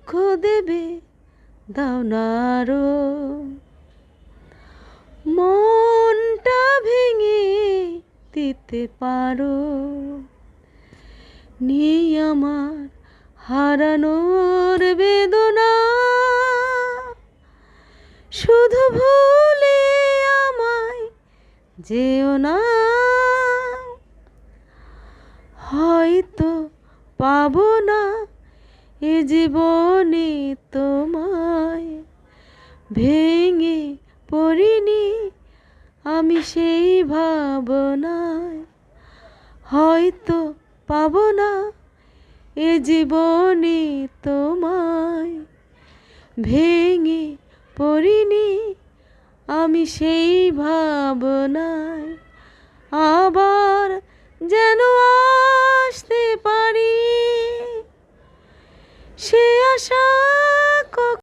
দুঃখ দেবে দাও না আরো, মনটা ভেঙে দিতে পারো। নেই আমার হারানোর বেদনা, শুধু ভুলে আমায় যেও না। হয়তো পাবো না এ জীবনে তোমায়, ভেঙে পড়িনি আমি সেই ভাবনায়। হয়তো পাবো না এ জীবনে তোমায়, ভেঙে পড়িনি আমি সেই ভাবনায়। আবার যেন আসতে পারি সে আশা